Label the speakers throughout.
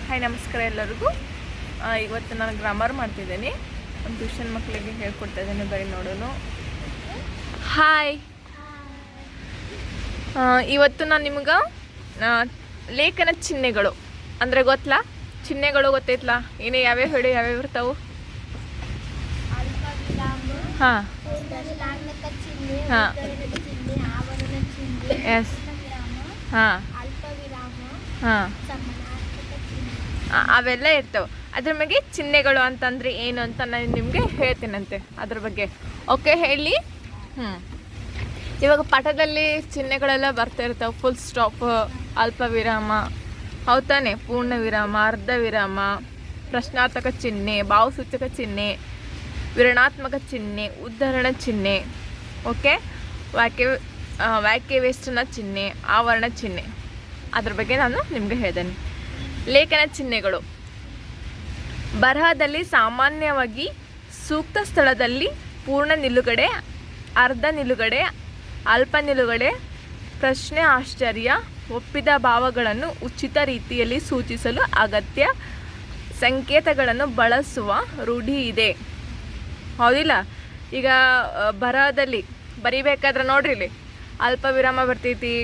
Speaker 1: Hi ನಮಸ್ಕಾರ ಎಲ್ಲರಿಗೂ. ಇವತ್ತು ನಾನು ಗ್ರಾಮರ್ ಮಾಡ್ತಿದ್ದೀನಿ. ಒಂದು ಟ್ಯೂಷನ್ ಮಕ್ಕಳಿಗೆ ಹೇಳ್ಕೊಡ್ತಾ ಇದ್ದೀನಿ, ಬರೀ ನೋಡೋಣ. ಹಾಯ್, ಇವತ್ತು ನಾನು ನಿಮ್ಗೆ ಲೇಖನ ಚಿಹ್ನೆಗಳು ಅಂದರೆ ಗೊತ್ತಲ್ಲ, ಚಿಹ್ನೆಗಳು ಗೊತ್ತೈತ್ಲಾ, ಏನೇ ಯಾವ್ಯಾವ ಹೇಳಿ ಯಾವ್ಯಾವ ಇರ್ತಾವೆ? ಹಾಂ ಹಾಂ ಎಸ್ ಹಾಂ ಹಾಂ ಅವೆಲ್ಲ ಇರ್ತವೆ. ಅದ್ರ ಬಗ್ಗೆ ಚಿಹ್ನೆಗಳು ಅಂತಂದರೆ ಏನು ಅಂತ ನಾನು ನಿಮಗೆ ಹೇಳ್ತೀನಂತೆ ಅದ್ರ ಬಗ್ಗೆ. ಓಕೆ, ಹೇಳಿ. ಇವಾಗ ಪಾಠದಲ್ಲಿ ಚಿಹ್ನೆಗಳೆಲ್ಲ ಬರ್ತಾ ಇರ್ತಾವೆ. ಫುಲ್ ಸ್ಟಾಪ್, ಅಲ್ಪ ವಿರಾಮ, ಹೌದಾನೆ, ಪೂರ್ಣ ವಿರಾಮ, ಅರ್ಧ ವಿರಾಮ, ಪ್ರಶ್ನಾರ್ಥಕ ಚಿಹ್ನೆ, ಭಾವಸೂಚಕ ಚಿಹ್ನೆ, ವಿವರಣಾತ್ಮಕ ಚಿಹ್ನೆ, ಉದ್ಧರಣ ಚಿಹ್ನೆ, ಓಕೆ, ವಾಕ್ಯವೇಷ್ಟನ ಚಿಹ್ನೆ, ಆವರಣ ಚಿಹ್ನೆ. ಅದ್ರ ಬಗ್ಗೆ ನಾನು ನಿಮಗೆ ಹೇಳ್ತೇನೆ. ಲೇಖನ ಚಿಹ್ನೆಗಳು ಬರಹದಲ್ಲಿ ಸಾಮಾನ್ಯವಾಗಿ ಸೂಕ್ತ ಸ್ಥಳದಲ್ಲಿ ಪೂರ್ಣ ನಿಲುಗಡೆ, ಅರ್ಧ ನಿಲುಗಡೆ, ಅಲ್ಪ ನಿಲುಗಡೆ, ಪ್ರಶ್ನೆ, ಆಶ್ಚರ್ಯ, ಒಪ್ಪಿದ ಭಾವಗಳನ್ನು ಉಚಿತ ರೀತಿಯಲ್ಲಿ ಸೂಚಿಸಲು ಅಗತ್ಯ ಸಂಕೇತಗಳನ್ನು ಬಳಸುವ ರೂಢಿ ಇದೆ. ಹೌದಿಲ್ಲ? ಈಗ ಬರಹದಲ್ಲಿ ಬರಿಬೇಕಾದ್ರೆ ನೋಡ್ರಿ, ಇಲ್ಲಿ ಅಲ್ಪ ವಿರಾಮ ಬರ್ತೈತಿ,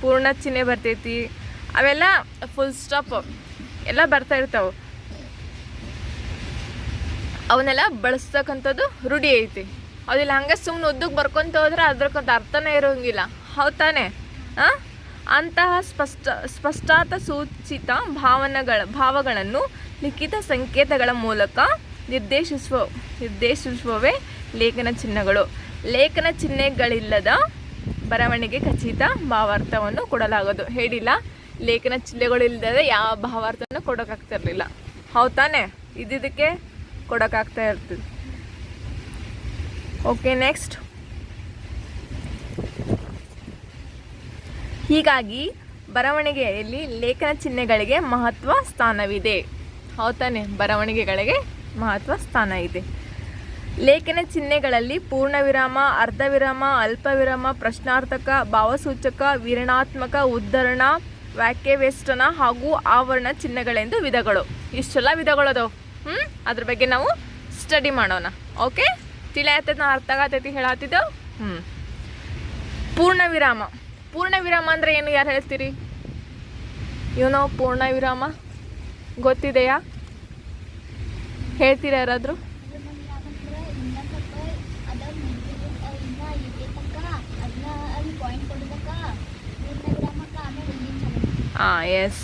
Speaker 1: ಪೂರ್ಣ ಚಿಹ್ನೆ ಬರ್ತೈತಿ, ಅವೆಲ್ಲ ಫುಲ್ ಸ್ಟಾಪ್ ಎಲ್ಲ ಬರ್ತಾ ಇರ್ತಾವೆ. ಅವನ್ನೆಲ್ಲ ಬಳಸ್ತಕ್ಕಂಥದ್ದು ರೂಢಿ ಐತಿ. ಹೌದಿಲ್ಲ? ಹಂಗೆ ಸುಮ್ಮನೆ ಉದ್ದಕ್ಕೆ ಬರ್ಕೊತ ಹೋದ್ರೆ ಅದ್ರಕ್ಕಂತ ಅರ್ಥನೇ ಇರೋಂಗಿಲ್ಲ. ಹೌದಾನೆ? ಅಂತಹ ಸ್ಪಷ್ಟಾರ್ಥ ಸೂಚಿತ ಭಾವಗಳನ್ನು ಲಿಖಿತ ಸಂಕೇತಗಳ ಮೂಲಕ ನಿರ್ದೇಶಿಸುವವೇ ಲೇಖನ ಚಿಹ್ನೆಗಳು. ಲೇಖನ ಚಿಹ್ನೆಗಳಿಲ್ಲದ ಬರವಣಿಗೆ ಖಚಿತ ಭಾವಾರ್ಥವನ್ನು ಕೊಡಲಾಗದು. ಹೇಳಿಲ್ಲ, ಲೇಖನ ಚಿಹ್ನೆಗಳಿಲ್ಲದೆ ಯಾವ ಭಾವಾರ್ಥನ ಕೊಡೋಕ್ಕಾಗ್ತಿರ್ಲಿಲ್ಲ. ಹೌದಾನೆ? ಇದಕ್ಕೆ ಕೊಡೋಕ್ಕಾಗ್ತಾ ಇರ್ತದೆ. Okay, next. ಹೀಗಾಗಿ ಬರವಣಿಗೆಯಲ್ಲಿ ಲೇಖನ ಚಿಹ್ನೆಗಳಿಗೆ ಮಹತ್ವ ಸ್ಥಾನವಿದೆ. ಹೌದಾನೆ? ಬರವಣಿಗೆಗಳಿಗೆ ಮಹತ್ವ ಸ್ಥಾನ ಇದೆ. ಲೇಖನ ಚಿಹ್ನೆಗಳಲ್ಲಿ ಪೂರ್ಣ ವಿರಾಮ, ಅರ್ಧ ವಿರಾಮ, ಅಲ್ಪ ವಿರಾಮ, ಪ್ರಶ್ನಾರ್ಥಕ, ಭಾವಸೂಚಕ, ವಿವರಣಾತ್ಮಕ, ಉದ್ಧರಣ, ವಾಕ್ಯವೇಷ್ಟನ ಹಾಗೂ ಆವರಣ ಚಿಹ್ನೆಗಳೆಂದು ವಿಧಗಳು. ಇಷ್ಟೆಲ್ಲ ವಿಧಗಳದವು. ಅದ್ರ ಬಗ್ಗೆ ನಾವು ಸ್ಟಡಿ ಮಾಡೋಣ. ಓಕೆ, ತಿಳಿಯತ್ತೈತೆ? ನಾನು ಅರ್ಥ ಆಗತೈತಿ ಹೇಳತ್ತಿದ್ದೆವು. ಪೂರ್ಣ ವಿರಾಮ. ಪೂರ್ಣ ವಿರಾಮ ಅಂದರೆ ಏನು? ಯಾರು ಹೇಳ್ತೀರಿ? ಏನೋ ಪೂರ್ಣ ವಿರಾಮ ಗೊತ್ತಿದೆಯಾ? ಹೇಳ್ತೀರಾ ಯಾರಾದರೂ? ಎಸ್,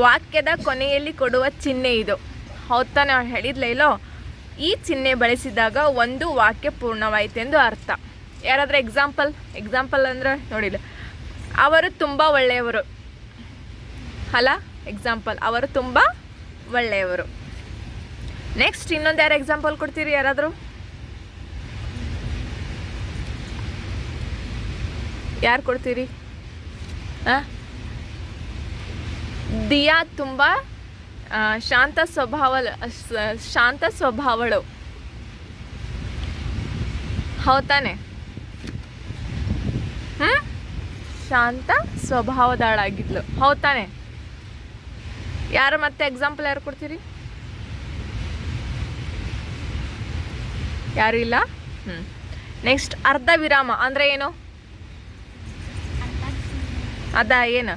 Speaker 1: ವಾಕ್ಯದ ಕೊನೆಯಲ್ಲಿ ಕೊಡುವ ಚಿಹ್ನೆ ಇದು. ಹೌದಾನೆ? ಹೇಳಿದ್ಲೇ ಇಲ್ಲೋ, ಈ ಚಿಹ್ನೆ ಬಳಸಿದಾಗ ಒಂದು ವಾಕ್ಯ ಪೂರ್ಣವಾಯಿತೆಂದು ಅರ್ಥ. ಯಾರಾದರೂ ಎಕ್ಸಾಂಪಲ್ ಅಂದರೆ ನೋಡಿಲ್ಲ, ಅವರು ತುಂಬ ಒಳ್ಳೆಯವರು ಅಲ್ಲ? ಎಕ್ಸಾಂಪಲ್, ಅವರು ತುಂಬ ಒಳ್ಳೆಯವರು. ನೆಕ್ಸ್ಟ್ ಇನ್ನೊಂದು ಯಾರು ಎಕ್ಸಾಂಪಲ್ ಕೊಡ್ತೀರಿ? ಯಾರಾದರೂ ಯಾರು ಕೊಡ್ತೀರಿ? ದಿಯಾ ತುಂಬ ಶಾಂತ ಸ್ವಭಾವಳು. ಹೌದಾನೆ? ಶಾಂತ ಸ್ವಭಾವದಳಾಗಿದ್ಲು. ಹೌದಾನೆ? ಯಾರು ಮತ್ತೆ ಎಕ್ಸಾಂಪಲ್ ಯಾರು ಕೊಡ್ತೀರಿ? ಯಾರು ಇಲ್ಲ? ನೆಕ್ಸ್ಟ್, ಅರ್ಧ ವಿರಾಮ ಅಂದರೆ ಏನು? ಏನು?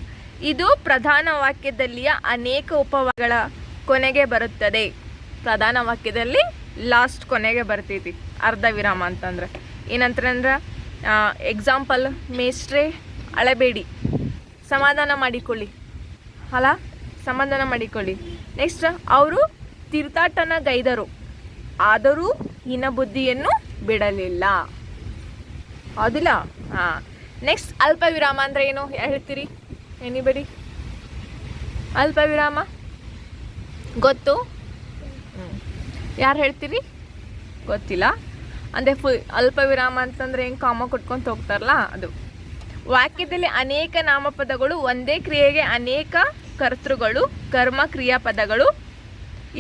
Speaker 1: ಇದು ಪ್ರಧಾನ ವಾಕ್ಯದಲ್ಲಿಯ ಅನೇಕ ಉಪವಾಕ್ಯಗಳ ಕೊನೆಗೆ ಬರುತ್ತದೆ. ಪ್ರಧಾನ ವಾಕ್ಯದಲ್ಲಿ ಲಾಸ್ಟ್ ಕೊನೆಗೆ ಬರ್ತೈತಿ ಅರ್ಧ ವಿರಾಮ ಅಂತಂದ್ರೆ. ಏನಂತಂದ್ರೆ ಎಕ್ಸಾಂಪಲ್, ಮೇಷ್ಟ್ರೆ ಅಳಬೇಡಿ, ಸಮಾಧಾನ ಮಾಡಿಕೊಳ್ಳಿ ಅಲ್ಲ? ಸಮಾಧಾನ ಮಾಡಿಕೊಳ್ಳಿ. ನೆಕ್ಸ್ಟ್, ಅವರು ತೀರ್ಥಾಟನ ಗೈದರು, ಆದರೂ ಹೀನ ಬುದ್ಧಿಯನ್ನು ಬಿಡಲಿಲ್ಲ. ಹೌದಿಲ್ಲ? ನೆಕ್ಸ್ಟ್, ಅಲ್ಪ ವಿರಾಮ ಅಂದರೆ ಏನು? ಯಾರು ಹೇಳ್ತೀರಿ? ಎನಿಬಡಿ? ಅಲ್ಪ ವಿರಾಮ ಗೊತ್ತು? ಯಾರು ಹೇಳ್ತೀರಿ? ಗೊತ್ತಿಲ್ಲ ಅಂದರೆ ಅಲ್ಪ ವಿರಾಮ ಅಂತಂದರೆ ಹೆಂಗೆ ಕಾಮ ಕೊಟ್ಕೊಂತ ಹೋಗ್ತಾರಲ್ಲ ಅದು. ವಾಕ್ಯದಲ್ಲಿ ಅನೇಕ ನಾಮಪದಗಳು, ಒಂದೇ ಕ್ರಿಯೆಗೆ ಅನೇಕ ಕರ್ತೃಗಳು, ಕರ್ಮ ಕ್ರಿಯಾಪದಗಳು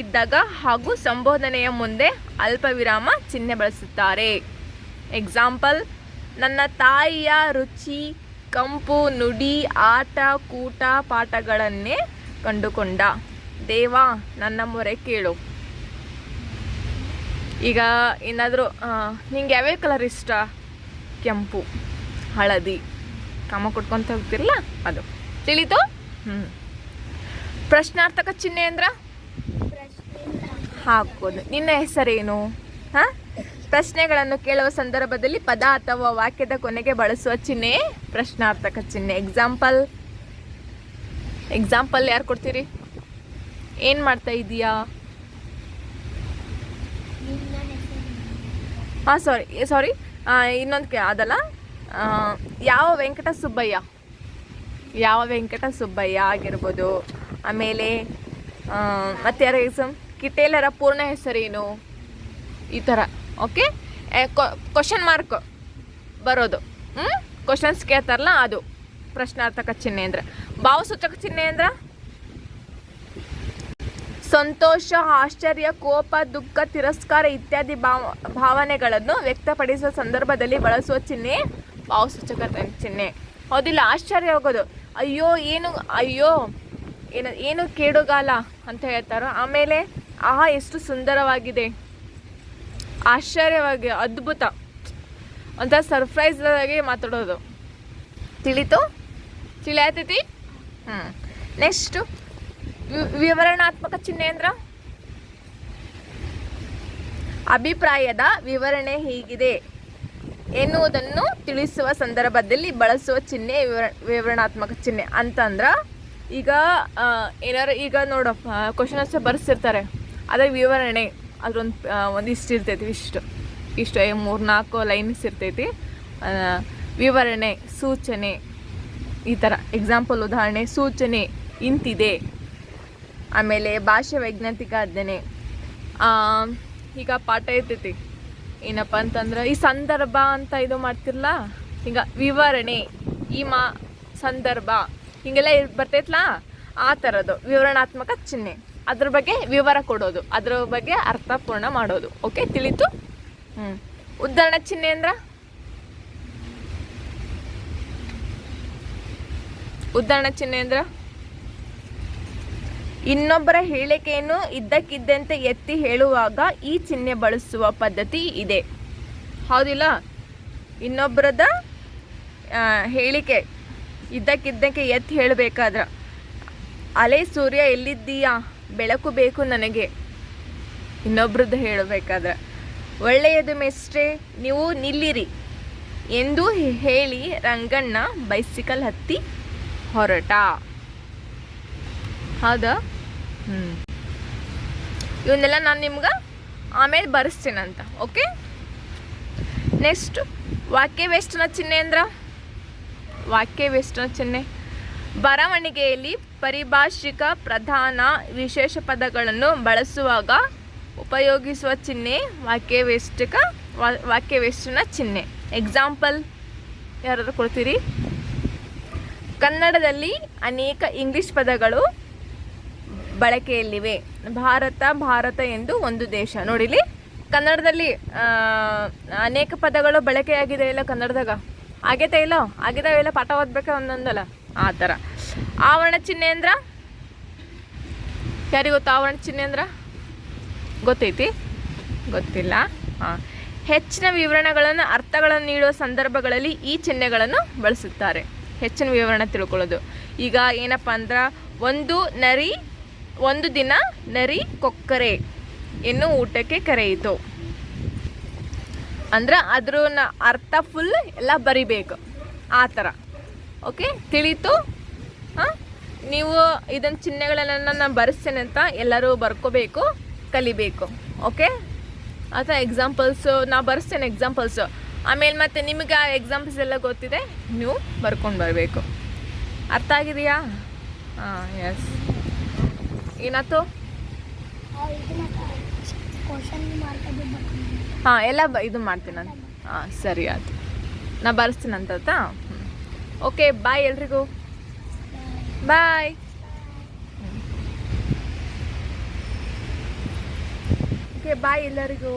Speaker 1: ಇದ್ದಾಗ ಹಾಗೂ ಸಂಬೋಧನೆಯ ಮುಂದೆ ಅಲ್ಪ ವಿರಾಮ ಚಿಹ್ನೆ ಬಳಸುತ್ತಾರೆ. ಎಕ್ಸಾಂಪಲ್, ನನ್ನ ತಾಯಿಯ ರುಚಿ, ಕಂಪು, ನುಡಿ, ಆಟ, ಕೂಟ, ಪಾಠಗಳನ್ನೇ ಕಂಡುಕೊಂಡ. ದೇವ ನನ್ನ ಮೊರೆ ಕೇಳು. ಈಗ ಏನಾದರೂ ನಿಂಗೆ ಯಾವ್ಯಾವ ಕಲರ್ ಇಷ್ಟ? ಕೆಂಪು, ಹಳದಿ, ಕಾಮ ಕೊಟ್ಕೊತ ಹೋಗ್ತಿರಲ್ಲ ಅದು. ತಿಳಿತು? ಪ್ರಶ್ನಾರ್ಥಕ ಚಿಹ್ನೆ ಅಂದ್ರೆ ಹಾಕೋದು. ನಿನ್ನ ಹೆಸರೇನು? ಹಾಂ, ಪ್ರಶ್ನೆಗಳನ್ನು ಕೇಳುವ ಸಂದರ್ಭದಲ್ಲಿ ಪದ ಅಥವಾ ವಾಕ್ಯದ ಕೊನೆಗೆ ಬಳಸುವ ಚಿಹ್ನೆ ಪ್ರಶ್ನಾರ್ಥಕ ಚಿಹ್ನೆ. ಎಕ್ಸಾಂಪಲ್ ಯಾರು ಕೊಡ್ತೀರಿ? ಏನು ಮಾಡ್ತಾ ಇದೀಯಾ? ಹಾಂ, ಸಾರಿ ಇನ್ನೊಂದು ಅದಲ್ಲ. ಯಾವ ವೆಂಕಟ ಸುಬ್ಬಯ್ಯ ಆಗಿರ್ಬೋದು. ಆಮೇಲೆ ಮತ್ತೆ ಯಾರ ಎಕ್ಸಾಮ್ ಕಿಟೇಲರ ಪೂರ್ಣ ಹೆಸರೇನು? ಈ ಥರ. ಓಕೆ, ಕ್ವಶನ್ ಮಾರ್ಕ್ ಬರೋದು. ಕ್ವಶನ್ಸ್ ಕೇಳ್ತಾರಲ್ಲ ಅದು ಪ್ರಶ್ನಾರ್ಥಕ ಚಿಹ್ನೆ ಅಂದ್ರೆ. ಭಾವಸೂಚಕ ಚಿಹ್ನೆ ಅಂದ್ರೆ ಸಂತೋಷ, ಆಶ್ಚರ್ಯ, ಕೋಪ, ದುಃಖ, ತಿರಸ್ಕಾರ ಇತ್ಯಾದಿ ಭಾವನೆಗಳನ್ನು ವ್ಯಕ್ತಪಡಿಸುವ ಸಂದರ್ಭದಲ್ಲಿ ಬಳಸುವ ಚಿಹ್ನೆ ಭಾವಸೂಚಕ ಚಿಹ್ನೆ. ಹೌದಿಲ್ಲ? ಆಶ್ಚರ್ಯ ಹೋಗೋದು, ಅಯ್ಯೋ ಏನು ಕೇಡುಗಾಲ ಅಂತ ಹೇಳ್ತಾರೋ. ಆಮೇಲೆ ಆಹಾ ಎಷ್ಟು ಸುಂದರವಾಗಿದೆ, ಆಶ್ಚರ್ಯವಾಗಿ, ಅದ್ಭುತ, ಒಂಥರ ಸರ್ಪ್ರೈಸ್ ಆಗಿ ಮಾತಾಡೋದು. ತಿಳಿಯಾತೈತಿ? ನೆಕ್ಸ್ಟು ವಿವರಣಾತ್ಮಕ ಚಿಹ್ನೆ ಅಂದ್ರೆ ಅಭಿಪ್ರಾಯದ ವಿವರಣೆ ಹೀಗಿದೆ ಎನ್ನುವುದನ್ನು ತಿಳಿಸುವ ಸಂದರ್ಭದಲ್ಲಿ ಬಳಸುವ ಚಿಹ್ನೆ ವಿವರಣಾತ್ಮಕ ಚಿಹ್ನೆ. ಅಂತಂದ್ರೆ ಈಗ ಏನಾರು ಈಗ ನೋಡಪ್ಪ ಕ್ವಶನ್ ಆನ್ಸರ್ ಬರ್ಸಿರ್ತಾರೆ, ಅದರ ವಿವರಣೆ ಅದೊಂದು ಇಷ್ಟು ಇರ್ತೈತಿ, ಇಷ್ಟು 3-4 ಲೈನ್ಸ್ ಇರ್ತೈತಿ. ವಿವರಣೆ, ಸೂಚನೆ, ಈ ಥರ. ಎಕ್ಸಾಂಪಲ್ ಉದಾಹರಣೆ, ಸೂಚನೆ ಇಂತಿದೆ. ಆಮೇಲೆ ಭಾಷೆ ವೈಜ್ಞಾನಿಕ ಅಧ್ಯಯನ. ಈಗ ಪಾಠ ಇರ್ತೈತಿ ಏನಪ್ಪ ಅಂತಂದ್ರೆ ಈ ಸಂದರ್ಭ ಅಂತ ಇದು ಮಾಡ್ತಿರಲ್ಲ, ಈಗ ವಿವರಣೆ, ಈ ಸಂದರ್ಭ ಹೀಗೆಲ್ಲ ಬರ್ತೈತಲ್ಲ, ಆ ಥರದ್ದು ವಿವರಣಾತ್ಮಕ ಚಿಹ್ನೆ. ಅದ್ರ ಬಗ್ಗೆ ವಿವರ ಕೊಡೋದು, ಅದ್ರ ಬಗ್ಗೆ ಅರ್ಥಪೂರ್ಣ ಮಾಡೋದು. ಓಕೆ, ತಿಳಿತು? ಉದ್ಧರಣ ಚಿಹ್ನೆ ಅಂದ್ರೆ ಇನ್ನೊಬ್ಬರ ಹೇಳಿಕೆಯನ್ನು ಇದ್ದಕ್ಕಿದ್ದಂತೆ ಎತ್ತಿ ಹೇಳುವಾಗ ಈ ಚಿಹ್ನೆ ಬಳಸುವ ಪದ್ಧತಿ ಇದೆ. ಹೌದಿಲ್ಲ? ಇನ್ನೊಬ್ಬರದ ಹೇಳಿಕೆ ಇದ್ದಕ್ಕಿದ್ದಂತೆ ಎತ್ತಿ ಹೇಳಬೇಕಾದ್ರೆ, ಅಲೆ ಸೂರ್ಯ ಎಲ್ಲಿದ್ದೀಯಾ, ಬೆಳಕು ಬೇಕು ನನಗೆ, ಇನ್ನೊಬ್ರದ್ದು ಹೇಳಬೇಕಾದ್ರೆ. ಒಳ್ಳೆಯದು ಮೆಸ್ಟ್ರೆ, ನೀವು ನಿಲ್ಲಿರಿ ಎಂದು ಹೇಳಿ ರಂಗಣ್ಣ ಬೈಸಿಕಲ್ ಹತ್ತಿ ಹೊರಟ. ಹೌದಾ? ಇವನ್ನೆಲ್ಲ ನಾನು ನಿಮ್ಗೆ ಆಮೇಲೆ ಬರೆಸ್ತೀನಂತ. ಓಕೆ, ನೆಕ್ಸ್ಟ್ ವಾಕ್ಯವೇಷ್ಟನ ಚಿಹ್ನೆ ಅಂದ್ರೆ ಬರವಣಿಗೆಯಲ್ಲಿ ಪರಿಭಾಷಿಕ ಪ್ರಧಾನ ವಿಶೇಷ ಪದಗಳನ್ನು ಬಳಸುವಾಗ ಉಪಯೋಗಿಸುವ ಚಿಹ್ನೆ ವಾಕ್ಯವೇಷ್ಟನ ಚಿಹ್ನೆ. ಎಕ್ಸಾಂಪಲ್ ಯಾರಾದರೂ ಕೊಡ್ತೀರಿ? ಕನ್ನಡದಲ್ಲಿ ಅನೇಕ ಇಂಗ್ಲಿಷ್ ಪದಗಳು ಬಳಕೆಯಲ್ಲಿವೆ. ಭಾರತ ಎಂದು ಒಂದು ದೇಶ. ನೋಡಿಲಿ, ಕನ್ನಡದಲ್ಲಿ ಅನೇಕ ಪದಗಳು ಬಳಕೆಯಾಗಿದೆ ಇಲ್ಲ ಕನ್ನಡದಾಗ. ಆಗಿದಾವಿಲ್ಲ ಪಾಠ ಓದ್ಬೇಕಾ ಒಂದೊಂದಲ್ಲ, ಆ ಥರ. ಆವರಣ ಚಿಹ್ನೆ ಅಂದ್ರೆ ಯಾರಿಗೆ ಗೊತ್ತಾ? ಆವರಣ ಚಿಹ್ನೆ ಅಂದ್ರೆ ಗೊತ್ತೈತಿ? ಗೊತ್ತಿಲ್ಲ? ಹಾಂ. ಹೆಚ್ಚಿನ ವಿವರಣೆಗಳನ್ನು ಅರ್ಥಗಳನ್ನು ನೀಡುವ ಸಂದರ್ಭಗಳಲ್ಲಿ ಈ ಚಿಹ್ನೆಗಳನ್ನು ಬಳಸುತ್ತಾರೆ. ಹೆಚ್ಚಿನ ವಿವರಣೆ ತಿಳ್ಕೊಳ್ಳೋದು. ಈಗ ಏನಪ್ಪ ಅಂದ್ರೆ, ಒಂದು ದಿನ ನರಿ ಕೊಕ್ಕರೆ ಇನ್ನು ಊಟಕ್ಕೆ ಕರೆಯಿತು ಅಂದ್ರೆ ಅದ್ರ ಅರ್ಥ ಫುಲ್ ಎಲ್ಲ ಬರಿಬೇಕು, ಆ ಥರ. ಓಕೆ, ತಿಳಿತು? ಹಾಂ, ನೀವು ಇದನ್ನು ಚಿಹ್ನೆಗಳೆಲ್ಲ ನಾನು ಬರೆಸ್ತೇನೆ ಅಂತ ಎಲ್ಲರೂ ಬರ್ಕೋಬೇಕು, ಕಲಿಬೇಕು. ಓಕೆ, ಅಥವಾ ಎಕ್ಸಾಂಪಲ್ಸು ನಾ ಬರೆಸ್ತೇನೆ ಎಕ್ಸಾಂಪಲ್ಸು. ಆಮೇಲೆ ಮತ್ತೆ ನಿಮಗೆ ಆ ಎಕ್ಸಾಂಪಲ್ಸ್ ಎಲ್ಲ ಗೊತ್ತಿದೆ, ನೀವು ಬರ್ಕೊಂಡು ಬರಬೇಕು. ಅರ್ಥ ಆಗಿದೆಯಾ? ಹಾಂ, ಎಸ್. ಏನಾಯ್ತು? ಹಾಂ, ಎಲ್ಲ ಇದು ಮಾಡ್ತೀನಿ ನಾನು. ಹಾಂ, ಸರಿ, ಆಯ್ತು. ನಾ ಬರೆಸ್ತೀನಂತ. ಓಕೆ, ಬಾಯ್ ಎಲ್ರಿಗೂ. ಬಾಯ್. ಓಕೆ, ಬಾಯ್ ಎಲ್ಲರಿಗೂ.